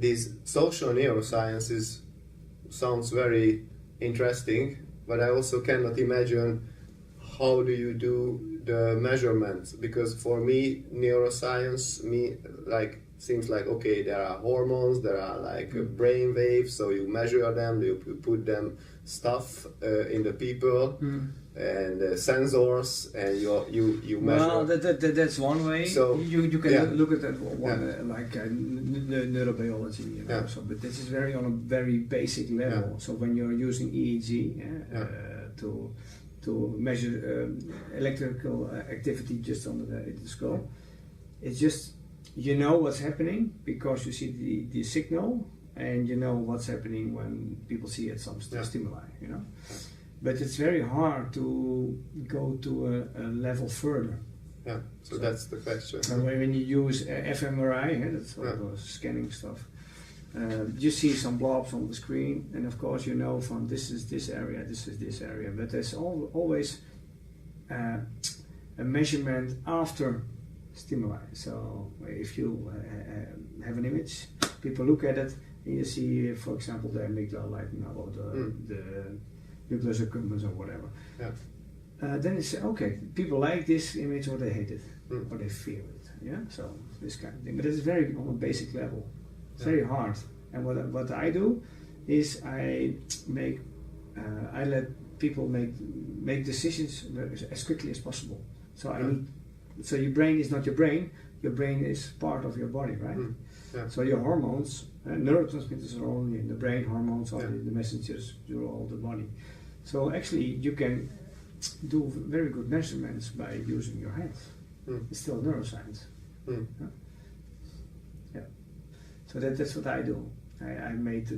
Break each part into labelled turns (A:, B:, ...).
A: this social neuroscience sounds very interesting, but I also cannot imagine how do you do the measurements, because for me neuroscience seems like, okay, there are hormones, there are like brain waves, so you measure them, you put them stuff in the people, and sensors, and you measure.
B: Well, that's one way.
A: So
B: you can look at that one like neurobiology, you know. So, but this is on a very basic level. So when you're using EEG to measure electrical activity just under the skull, it's just, you know what's happening because you see the signal, and you know what's happening when people see it, some stimuli, you know. But it's very hard to go to a level further.
A: Yeah, so that's the question.
B: And when you use fMRI, that's all the scanning stuff, you see some blobs on the screen, and of course you know from this is this area, this is this area, but there's always a measurement after stimuli. So if you have an image, people look at it, and you see, for example, the amygdala lighting up, or the nucleus accumbens or whatever. Then it's okay, people like this image, or they hate it, or they fear it. Yeah, so this kind of thing. But it's very on a basic level. It's very hard. And what I do is I let people make decisions as quickly as possible. So so your brain is not your brain. Your brain is part of your body, right? So your hormones, neurotransmitters are only in the brain. Hormones are the messengers through all the body. So actually, you can do very good measurements by using your hands. It's still neuroscience. So that's what I do. I made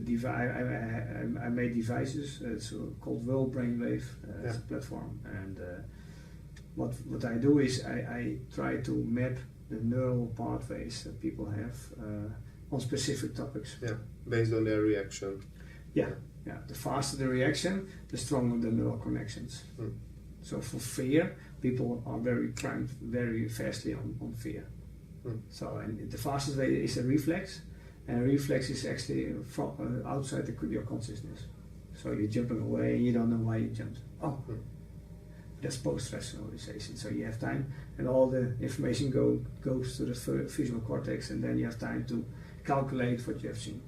B: devices. It's called World Brainwave. It's a platform, and what I do is I try to map the neural pathways that people have on specific topics. Yeah,
A: based on their reaction.
B: Yeah. The faster the reaction, the stronger the neural connections. So for fear, people are very primed very fastly on fear. So, and the fastest way is a reflex, and a reflex is actually from outside your consciousness. So you're jumping away and you don't know why you jumped. That's post-stress visualization. So you have time, and all the information goes to the visual cortex, and then you have time to calculate what you have seen.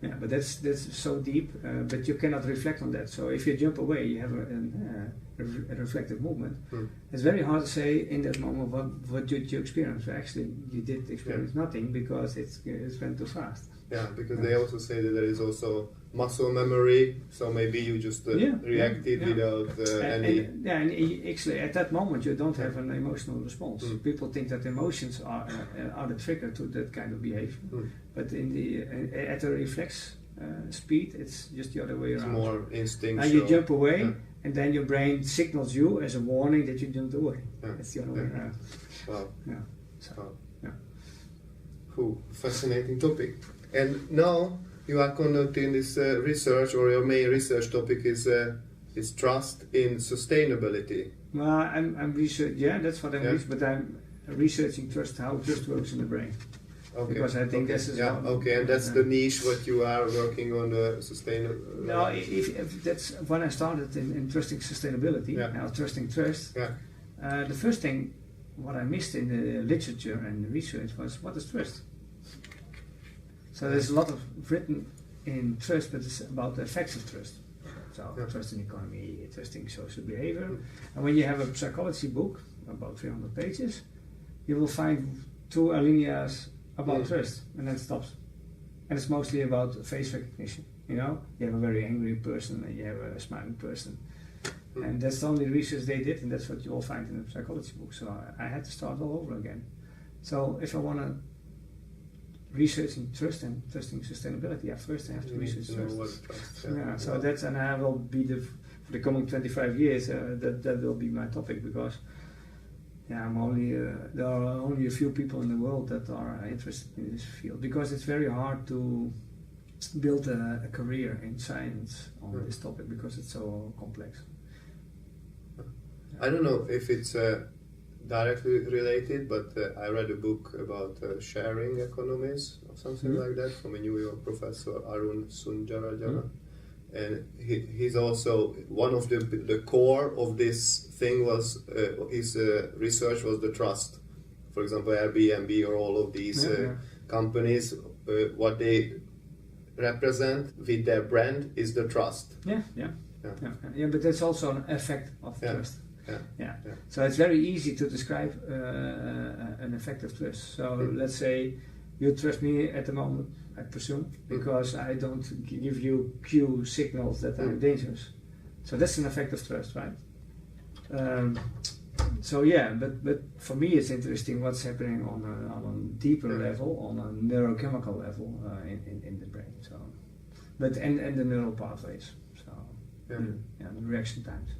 B: Yeah, but that's so deep, but you cannot reflect on that. So if you jump away, you have a reflective movement. It's very hard to say in that moment what did you experience. Actually, you did experience nothing because it went too fast.
A: Yeah, because they also say that there is also muscle memory, so maybe you just reacted without any...
B: And actually at that moment you don't have an emotional response. People think that emotions are the trigger to that kind of behavior, but at the reflex speed, it's just the other way around.
A: It's more instinctual.
B: And you jump away, and then your brain signals you as a warning that you jumped away. It's the other way around.
A: Wow.
B: Yeah. So,
A: Cool, fascinating topic. And now you are conducting this research, or your main research topic is trust in sustainability.
B: Well, I'm researching. Yeah, that's what I'm researching. But I'm researching how trust works in the brain.
A: Okay.
B: Because I think this is
A: and that's the niche what you are working on, the sustainable.
B: No, if that's when I started in trusting sustainability. Now trusting trust. The first thing what I missed in the literature and the research was, what is trust? So there's a lot of written in trust, but it's about the effects of trust. So trust in economy, trusting social behavior. And when you have a psychology book, about 300 pages, you will find 2 alineas about trust, and then it stops. And it's mostly about face recognition. You know, you have a very angry person and you have a smiling person. And that's the only research they did, and that's what you all find in the psychology book. So I had to start all over again. So if I want to researching trust and trusting sustainability, first I have to research trust. So that's, and I will be for the coming 25 years, that will be my topic, because I'm only there are only a few people in the world that are interested in this field, because it's very hard to build a career in science on this topic, because it's so complex.
A: I don't know if it's directly related, but I read a book about sharing economies or something like that from a New York professor, Arun Sundararajan. And he's also one of the core of this thing was his research was the trust. For example, Airbnb or all of these companies, what they represent with their brand is the trust.
B: Yeah, but that's also an effect of trust. Yeah. So it's very easy to describe an effect of trust. So let's say you trust me at the moment, I presume, because I don't give you cue signals that I'm dangerous. So that's an effect of trust, right? But for me it's interesting what's happening on a deeper level, on a neurochemical level in the brain. So, and the neural pathways. So, the reaction times.